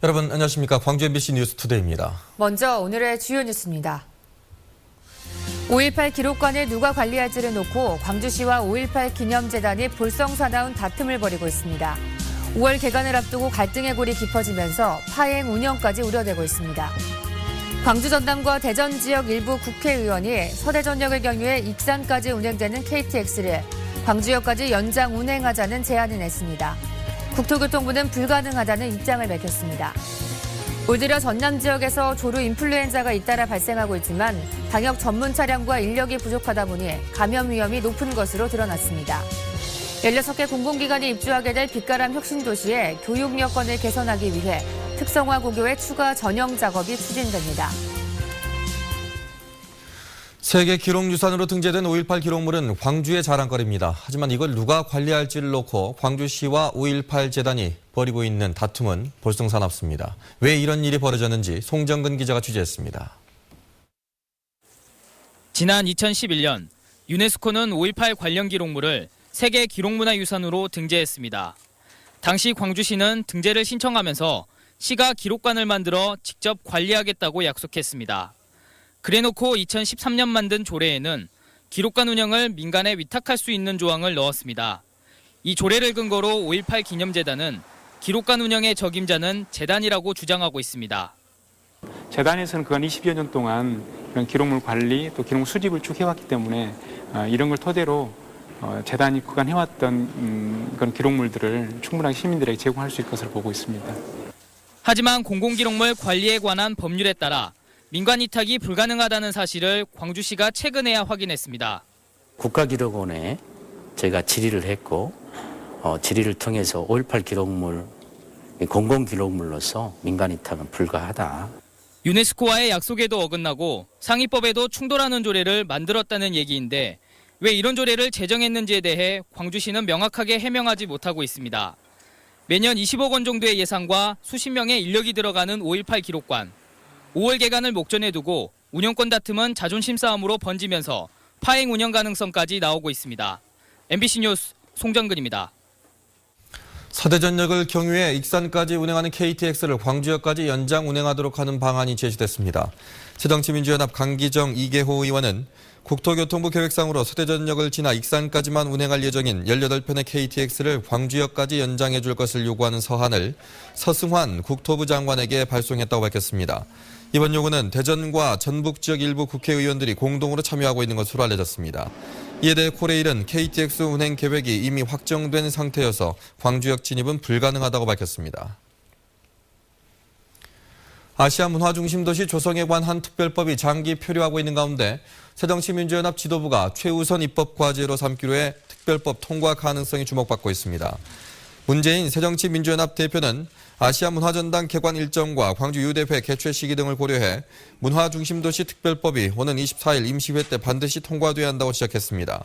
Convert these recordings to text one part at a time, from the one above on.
여러분 안녕하십니까. 광주 MBC 뉴스투데이입니다. 먼저 오늘의 주요 뉴스입니다. 5.18 기록관을 누가 관리할지를 놓고 광주시와 5.18 기념재단이 볼썽사나운 다툼을 벌이고 있습니다. 5월 개관을 앞두고 갈등의 골이 깊어지면서 파행 운영까지 우려되고 있습니다. 광주 전남과 대전 지역 일부 국회의원이 서대전역을 경유해 익산까지 운행되는 KTX를 광주역까지 연장 운행하자는 제안을 냈습니다. 국토교통부는 불가능하다는 입장을 밝혔습니다. 올 들여 전남 지역에서 조류 인플루엔자가 잇따라 발생하고 있지만 방역 전문 차량과 인력이 부족하다 보니 감염 위험이 높은 것으로 드러났습니다. 16개 공공기관이 입주하게 될 빛가람 혁신도시의 교육 여건을 개선하기 위해 특성화 고교의 추가 전형 작업이 추진됩니다. 세계 기록유산으로 등재된 5.18 기록물은 광주의 자랑거리입니다. 하지만 이걸 누가 관리할지를 놓고 광주시와 5.18 재단이 벌이고 있는 다툼은 볼썽사납습니다. 왜 이런 일이 벌어졌는지 송정근 기자가 취재했습니다. 지난 2011년 유네스코는 5.18 관련 기록물을 세계 기록문화유산으로 등재했습니다. 당시 광주시는 등재를 신청하면서 시가 기록관을 만들어 직접 관리하겠다고 약속했습니다. 그래놓고 2013년 만든 조례에는 기록관 운영을 민간에 위탁할 수 있는 조항을 넣었습니다. 이 조례를 근거로 5.18 기념재단은 기록관 운영의 적임자는 재단이라고 주장하고 있습니다. 재단에서는 그간 20여 년 동안 이런 기록물 관리 또 기록물 수집을 쭉 해왔기 때문에 이런 걸 토대로 재단이 그간 해왔던 그런 기록물들을 충분하게 시민들에게 제공할 수 있을 것으로 보고 있습니다. 하지만 공공기록물 관리에 관한 법률에 따라 민간 위탁이 불가능하다는 사실을 광주시가 최근에야 확인했습니다. 국가기록원에 저희가 질의를 했고 질의를 통해서 5.18 기록물, 공공기록물로서 민간 위탁은 불가하다. 유네스코와의 약속에도 어긋나고 상위법에도 충돌하는 조례를 만들었다는 얘기인데 왜 이런 조례를 제정했는지에 대해 광주시는 명확하게 해명하지 못하고 있습니다. 매년 20억 원 정도의 예산과 수십 명의 인력이 들어가는 5.18 기록관. 5월 개관을 목전에 두고 운영권 다툼은 자존심 싸움으로 번지면서 파행 운영 가능성까지 나오고 있습니다. MBC 뉴스 송정근입니다. 서대전역을 경유해 익산까지 운행하는 KTX를 광주역까지 연장 운행하도록 하는 방안이 제시됐습니다. 새정치민주연합 강기정 이계호 의원은 국토교통부 계획상으로 서대전역을 지나 익산까지만 운행할 예정인 18편의 KTX를 광주역까지 연장해 줄 것을 요구하는 서한을 서승환 국토부 장관에게 발송했다고 밝혔습니다. 이번 요구는 대전과 전북 지역 일부 국회의원들이 공동으로 참여하고 있는 것으로 알려졌습니다. 이에 대해 코레일은 KTX 운행 계획이 이미 확정된 상태여서 광주역 진입은 불가능하다고 밝혔습니다. 아시아 문화중심도시 조성에 관한 특별법이 장기 표류하고 있는 가운데 새정치민주연합 지도부가 최우선 입법과제로 삼기로 해 특별법 통과 가능성이 주목받고 있습니다. 문재인 새정치민주연합 대표는 아시아 문화전당 개관 일정과 광주 유대회 개최 시기 등을 고려해 문화중심도시 특별법이 오는 24일 임시회 때 반드시 통과돼야 한다고 지적했습니다.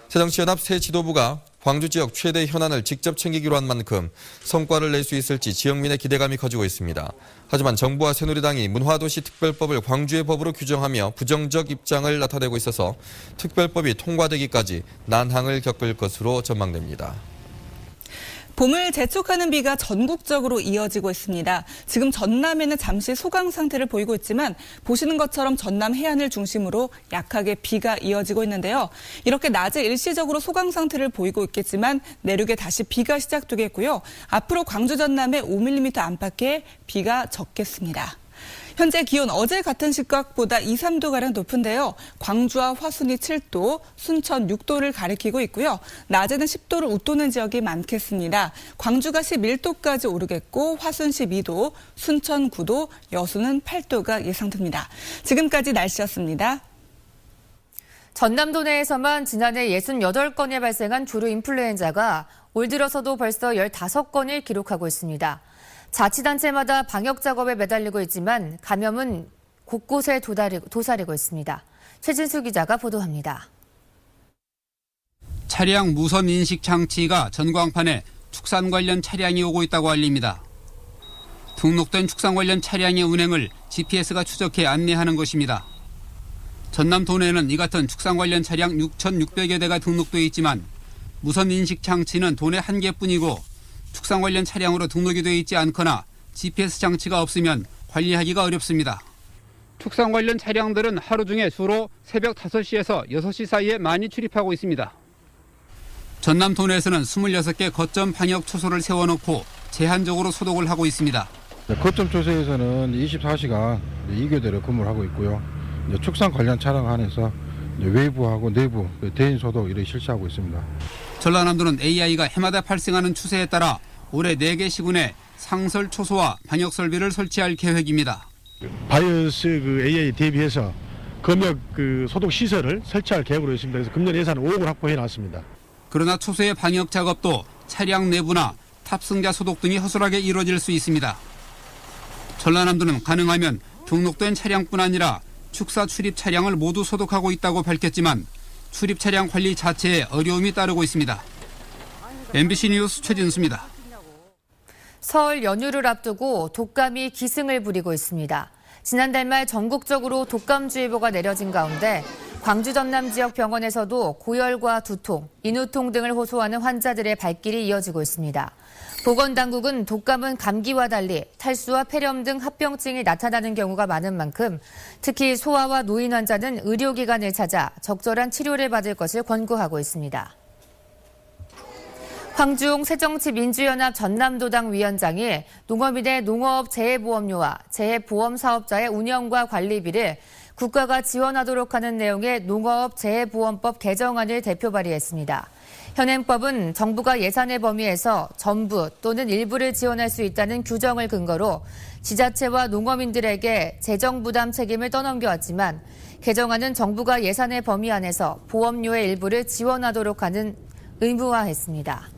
새정치연합 새 지도부가 광주 지역 최대 현안을 직접 챙기기로 한 만큼 성과를 낼 수 있을지 지역민의 기대감이 커지고 있습니다. 하지만 정부와 새누리당이 문화도시 특별법을 광주의 법으로 규정하며 부정적 입장을 나타내고 있어서 특별법이 통과되기까지 난항을 겪을 것으로 전망됩니다. 봄을 재촉하는 비가 전국적으로 이어지고 있습니다. 지금 전남에는 잠시 소강 상태를 보이고 있지만 보시는 것처럼 전남 해안을 중심으로 약하게 비가 이어지고 있는데요. 이렇게 낮에 일시적으로 소강 상태를 보이고 있겠지만 내륙에 다시 비가 시작되겠고요. 앞으로 광주 전남에 5mm 안팎의 비가 적겠습니다. 현재 기온 어제 같은 시각보다 2, 3도가량 높은데요. 광주와 화순이 7도, 순천 6도를 가리키고 있고요. 낮에는 10도를 웃도는 지역이 많겠습니다. 광주가 11도까지 오르겠고 화순 12도, 순천 9도, 여수는 8도가 예상됩니다. 지금까지 날씨였습니다. 전남도 내에서만 지난해 68건에 발생한 조류 인플루엔자가 올 들어서도 벌써 15건을 기록하고 있습니다. 자치단체마다 방역 작업에 매달리고 있지만 감염은 곳곳에 도사리고 있습니다. 최진수 기자가 보도합니다. 차량 무선 인식 장치가 전광판에 축산 관련 차량이 오고 있다고 알립니다. 등록된 축산 관련 차량의 운행을 GPS가 추적해 안내하는 것입니다. 전남 도내는 이 같은 축산 관련 차량 6,600여 대가 등록돼 있지만 무선 인식 장치는 도내 1개뿐이고 축산 관련 차량으로 등록이 돼 있지 않거나 GPS 장치가 없으면 관리하기가 어렵습니다. 축산 관련 차량들은 하루 중에 주로 새벽 5시에서 6시 사이에 많이 출입하고 있습니다. 전남 도내에서는 26개 거점 방역 초소를 세워놓고 제한적으로 소독을 하고 있습니다. 거점 초소에서는 24시간 2교대로 근무를 하고 있고요. 축산 관련 차량 안에서 외부하고 내부 대인 소독 이를 실시하고 있습니다. 전라남도는 AI가 해마다 발생하는 추세에 따라 올해 4개 시군에 상설 초소와 방역 설비를 설치할 계획입니다. 바이오스 AI 대비해서 검역 소독 시설을 설치할 계획으로 있습니다. 그래서 금년 예산 5억을 확보해 놨습니다. 그러나 초소의 방역 작업도 차량 내부나 탑승자 소독 등이 허술하게 이루어질 수 있습니다. 전라남도는 가능하면 등록된 차량뿐 아니라 축사 출입 차량을 모두 소독하고 있다고 밝혔지만 출입 차량 관리 자체에 어려움이 따르고 있습니다. MBC 뉴스 최진수입니다. 설 연휴를 앞두고 독감이 기승을 부리고 있습니다. 지난달 말 전국적으로 독감주의보가 내려진 가운데 광주 전남 지역 병원에서도 고열과 두통, 인후통 등을 호소하는 환자들의 발길이 이어지고 있습니다. 보건당국은 독감은 감기와 달리 탈수와 폐렴 등 합병증이 나타나는 경우가 많은 만큼 특히 소아와 노인 환자는 의료기관을 찾아 적절한 치료를 받을 것을 권고하고 있습니다. 황주홍 새정치민주연합 전남도당 위원장이 농업인의 농업 재해보험료와 재해보험 사업자의 운영과 관리비를 국가가 지원하도록 하는 내용의 농업 재해보험법 개정안을 대표 발의했습니다. 현행법은 정부가 예산의 범위에서 전부 또는 일부를 지원할 수 있다는 규정을 근거로 지자체와 농업인들에게 재정 부담 책임을 떠넘겨왔지만 개정안은 정부가 예산의 범위 안에서 보험료의 일부를 지원하도록 하는 의무화했습니다.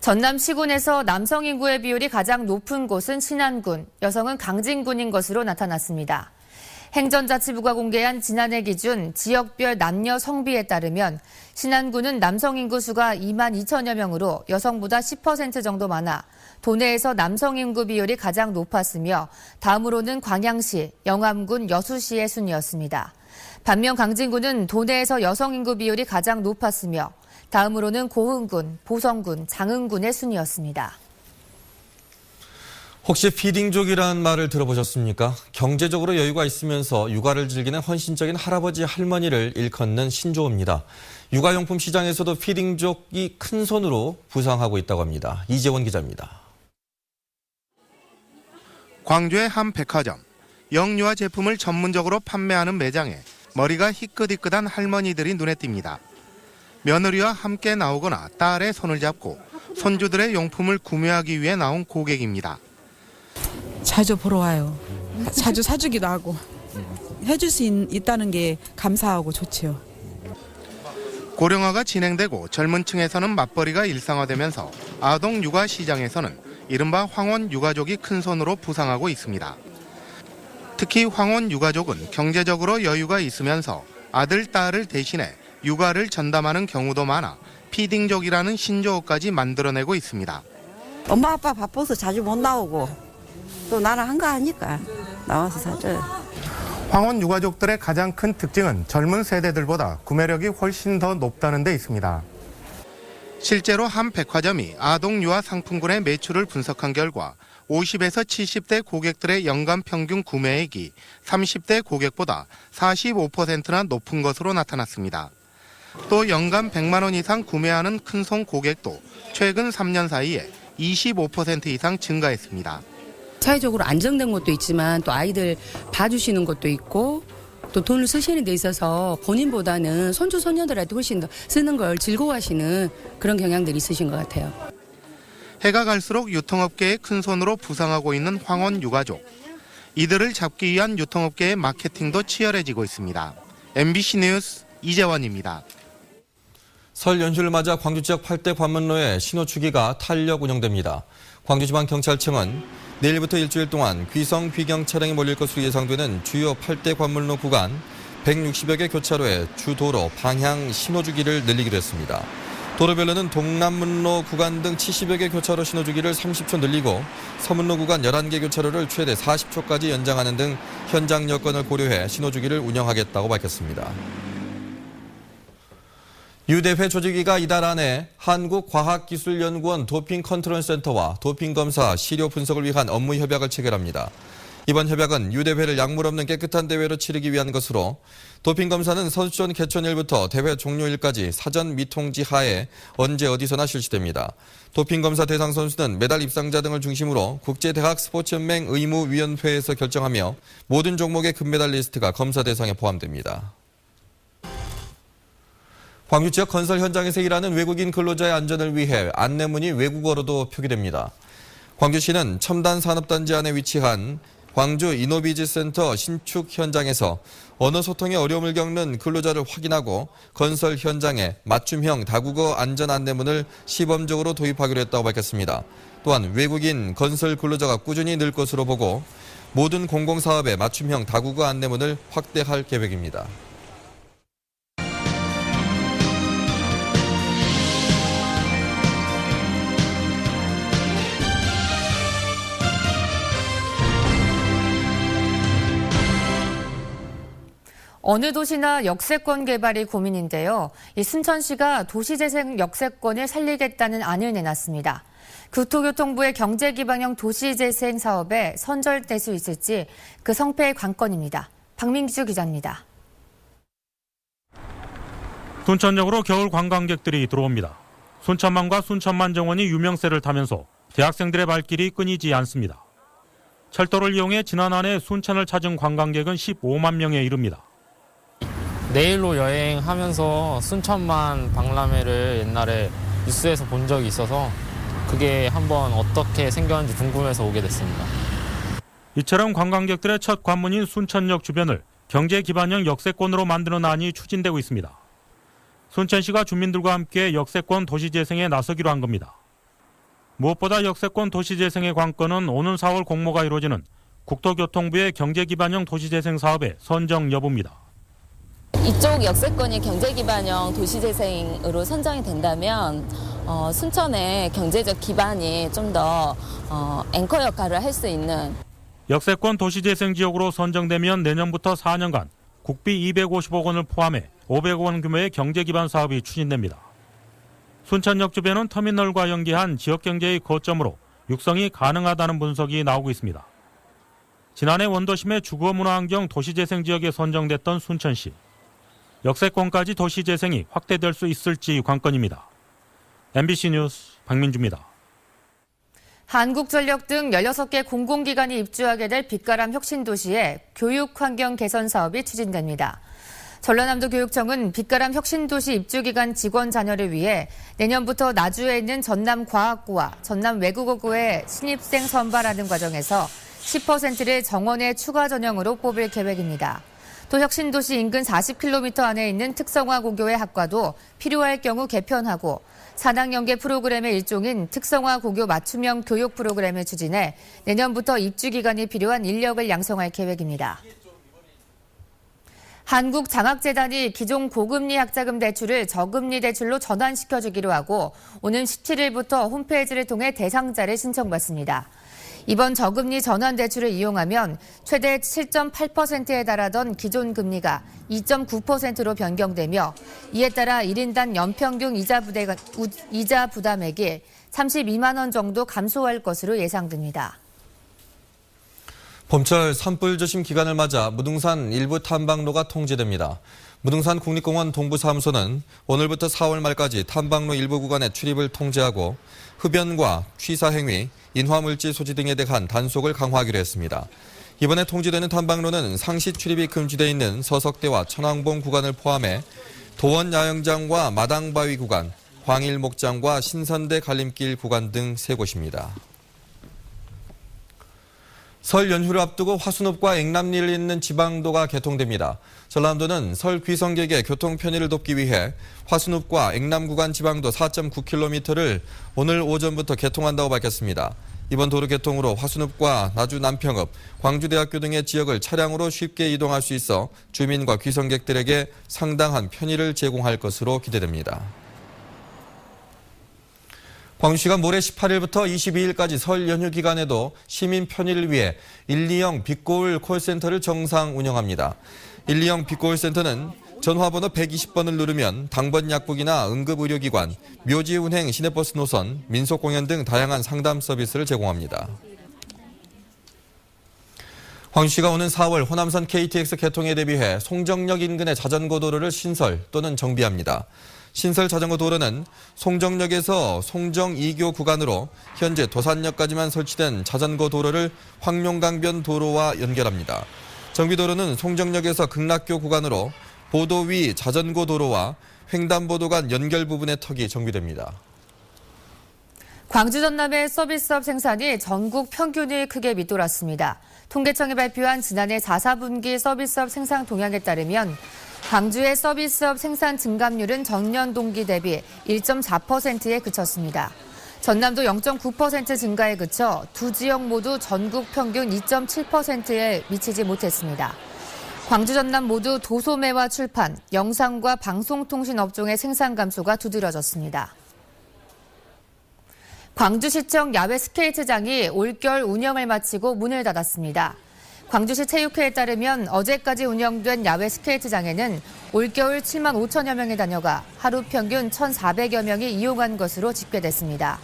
전남 시군에서 남성 인구의 비율이 가장 높은 곳은 신안군, 여성은 강진군인 것으로 나타났습니다. 행정자치부가 공개한 지난해 기준 지역별 남녀 성비에 따르면 신안군은 남성 인구 수가 2만 2천여 명으로 여성보다 10% 정도 많아 도내에서 남성 인구 비율이 가장 높았으며 다음으로는 광양시, 영암군, 여수시의 순이었습니다. 반면 강진군은 도내에서 여성 인구 비율이 가장 높았으며 다음으로는 고흥군, 보성군, 장흥군의 순이었습니다. 혹시 피딩족이라는 말을 들어보셨습니까? 경제적으로 여유가 있으면서 육아를 즐기는 헌신적인 할아버지 할머니를 일컫는 신조어입니다. 육아용품 시장에서도 피딩족이 큰 손으로 부상하고 있다고 합니다. 이재원 기자입니다. 광주의 한 백화점. 영유아 제품을 전문적으로 판매하는 매장에 머리가 희끗희끗한 할머니들이 눈에 띕니다. 며느리와 함께 나오거나 딸의 손을 잡고 손주들의 용품을 구매하기 위해 나온 고객입니다. 자주 보러 와요. 자주 사주기도 하고 해줄 수 있다는 게 감사하고 좋지요. 고령화가 진행되고 젊은 층에서는 맞벌이가 일상화되면서 아동 육아 시장에서는 이른바 황혼 유가족이 큰 손으로 부상하고 있습니다. 특히 황혼 유가족은 경제적으로 여유가 있으면서 아들, 딸을 대신해 육아를 전담하는 경우도 많아 피딩족이라는 신조어까지 만들어내고 있습니다. 엄마 아빠 바빠서 자주 못 나오고 또 나는 한가하니까 나와서 사줘요. 황혼 유가족들의 가장 큰 특징은 젊은 세대들보다 구매력이 훨씬 더 높다는 데 있습니다. 실제로 한 백화점이 아동 유아 상품군의 매출을 분석한 결과 50에서 70대 고객들의 연간 평균 구매액이 30대 고객보다 45%나 높은 것으로 나타났습니다. 또 연간 100만 원 이상 구매하는 큰손 고객도 최근 3년 사이에 25% 이상 증가했습니다. 사회적으로 안정된 것도 있지만 또 아이들 봐주시는 것도 있고 또 돈을 쓰시는 데 있어서 본인보다는 손주 손녀들한테 훨씬 더 쓰는 걸 즐거워하시는 그런 경향들이 있으신 것 같아요. 해가 갈수록 유통업계의 큰 손으로 부상하고 있는 황혼 유가족. 이들을 잡기 위한 유통업계의 마케팅도 치열해지고 있습니다. MBC 뉴스 이재원입니다. 설 연휴를 맞아 광주 지역 8대 관문로에 신호주기가 탄력 운영됩니다. 광주지방경찰청은 내일부터 일주일 동안 귀성, 귀경 차량이 몰릴 것으로 예상되는 주요 8대 관문로 구간 160여 개 교차로의 주도로 방향 신호주기를 늘리기로 했습니다. 도로별로는 동남문로 구간 등 70여 개 교차로 신호주기를 30초 늘리고 서문로 구간 11개 교차로를 최대 40초까지 연장하는 등 현장 여건을 고려해 신호주기를 운영하겠다고 밝혔습니다. 유대회 조직위가 이달 안에 한국과학기술연구원 도핑컨트롤센터와 도핑검사 시료 분석을 위한 업무 협약을 체결합니다. 이번 협약은 유대회를 약물 없는 깨끗한 대회로 치르기 위한 것으로 도핑검사는 선수촌 개천일부터 대회 종료일까지 사전 미통지 하에 언제 어디서나 실시됩니다. 도핑검사 대상 선수는 메달 입상자 등을 중심으로 국제대학 스포츠연맹 의무위원회에서 결정하며 모든 종목의 금메달 리스트가 검사 대상에 포함됩니다. 광주 지역 건설 현장에서 일하는 외국인 근로자의 안전을 위해 안내문이 외국어로도 표기됩니다. 광주시는 첨단산업단지 안에 위치한 광주 이노비즈센터 신축 현장에서 언어 소통에 어려움을 겪는 근로자를 확인하고 건설 현장에 맞춤형 다국어 안전 안내문을 시범적으로 도입하기로 했다고 밝혔습니다. 또한 외국인 건설 근로자가 꾸준히 늘 것으로 보고 모든 공공사업에 맞춤형 다국어 안내문을 확대할 계획입니다. 어느 도시나 역세권 개발이 고민인데요. 이 순천시가 도시재생 역세권을 살리겠다는 안을 내놨습니다. 국토교통부의 경제기반형 도시재생 사업에 선절될 수 있을지 그 성패의 관건입니다. 박민주 기자입니다. 순천역으로 겨울 관광객들이 들어옵니다. 순천만과 순천만 정원이 유명세를 타면서 대학생들의 발길이 끊이지 않습니다. 철도를 이용해 지난 한 해 순천을 찾은 관광객은 15만 명에 이릅니다. 내일로 여행하면서 순천만 박람회를 옛날에 뉴스에서 본 적이 있어서 그게 한번 어떻게 생겼는지 궁금해서 오게 됐습니다. 이처럼 관광객들의 첫 관문인 순천역 주변을 경제기반형 역세권으로 만드는 안이 추진되고 있습니다. 순천시가 주민들과 함께 역세권 도시재생에 나서기로 한 겁니다. 무엇보다 역세권 도시재생의 관건은 오는 4월 공모가 이루어지는 국토교통부의 경제기반형 도시재생 사업의 선정 여부입니다. 이쪽 역세권이 경제기반형 도시재생으로 선정이 된다면 순천의 경제적 기반이 좀 더 앵커 역할을 할 수 있는 역세권 도시재생 지역으로 선정되면 내년부터 4년간 국비 250억 원을 포함해 500억 원 규모의 경제기반 사업이 추진됩니다. 순천역 주변은 터미널과 연계한 지역경제의 거점으로 육성이 가능하다는 분석이 나오고 있습니다. 지난해 원도심의 주거문화환경 도시재생 지역에 선정됐던 순천시. 역세권까지 도시재생이 확대될 수 있을지 관건입니다. MBC 뉴스 박민주입니다. 한국전력 등 16개 공공기관이 입주하게 될 빛가람 혁신도시에 교육환경 개선 사업이 추진됩니다. 전라남도 교육청은 빛가람 혁신도시 입주기간 직원 자녀를 위해 내년부터 나주에 있는 전남과학고와 전남외국어고의 신입생 선발하는 과정에서 10%를 정원의 추가 전형으로 뽑을 계획입니다. 또 혁신도시 인근 40km 안에 있는 특성화 고교의 학과도 필요할 경우 개편하고 산학연계 프로그램의 일종인 특성화 고교 맞춤형 교육 프로그램을 추진해 내년부터 입주기간이 필요한 인력을 양성할 계획입니다. 한국장학재단이 기존 고금리 학자금 대출을 저금리 대출로 전환시켜주기로 하고 오는 17일부터 홈페이지를 통해 대상자를 신청받습니다. 이번 저금리 전환 대출을 이용하면 최대 7.8%에 달하던 기존 금리가 2.9%로 변경되며 이에 따라 1인당 연평균 이자 부담액이 32만 원 정도 감소할 것으로 예상됩니다. 봄철 산불 조심 기간을 맞아 무등산 일부 탐방로가 통제됩니다. 무등산 국립공원 동부사무소는 오늘부터 4월 말까지 탐방로 일부 구간의 출입을 통제하고 흡연과 취사행위, 인화물질 소지 등에 대한 단속을 강화하기로 했습니다. 이번에 통제되는 탐방로는 상시 출입이 금지되어 있는 서석대와 천왕봉 구간을 포함해 도원야영장과 마당바위 구간, 광일목장과 신선대 갈림길 구간 등 3곳입니다. 설 연휴를 앞두고 화순읍과 액남리를 잇는 지방도가 개통됩니다. 전라남도는 설 귀성객의 교통 편의를 돕기 위해 화순읍과 액남 구간 지방도 4.9km를 오늘 오전부터 개통한다고 밝혔습니다. 이번 도로 개통으로 화순읍과 나주 남평읍, 광주대학교 등의 지역을 차량으로 쉽게 이동할 수 있어 주민과 귀성객들에게 상당한 편의를 제공할 것으로 기대됩니다. 광주시가 모레 18일부터 22일까지 설 연휴 기간에도 시민 편의를 위해 120 빛고울 콜센터를 정상 운영합니다. 120 빛고울 센터는 전화번호 120번을 누르면 당번 약국이나 응급의료기관, 묘지 운행 시내버스 노선, 민속공연 등 다양한 상담 서비스를 제공합니다. 황주시가 오는 4월 호남선 KTX 개통에 대비해 송정역 인근의 자전거 도로를 신설 또는 정비합니다. 신설 자전거 도로는 송정역에서 송정 2교 구간으로 현재 도산역까지만 설치된 자전거 도로를 황룡강변 도로와 연결합니다. 정비 도로는 송정역에서 극락교 구간으로 보도 위 자전거 도로와 횡단보도 간 연결 부분의 턱이 정비됩니다. 광주 전남의 서비스업 생산이 전국 평균이 크게 밑돌았습니다. 통계청이 발표한 지난해 4, 4분기 서비스업 생산 동향에 따르면 광주의 서비스업 생산 증감률은 전년 동기 대비 1.4%에 그쳤습니다. 전남도 0.9% 증가에 그쳐 두 지역 모두 전국 평균 2.7%에 미치지 못했습니다. 광주 전남 모두 도소매와 출판, 영상과 방송통신 업종의 생산 감소가 두드러졌습니다. 광주시청 야외 스케이트장이 올겨울 운영을 마치고 문을 닫았습니다. 광주시 체육회에 따르면 어제까지 운영된 야외 스케이트장에는 올겨울 7만 5천여 명이 다녀가 하루 평균 1,400여 명이 이용한 것으로 집계됐습니다.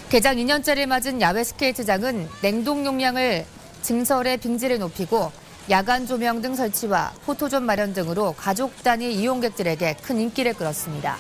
개장 2년째를 맞은 야외 스케이트장은 냉동 용량을 증설해 빙지를 높이고 야간 조명 등 설치와 포토존 마련 등으로 가족 단위 이용객들에게 큰 인기를 끌었습니다.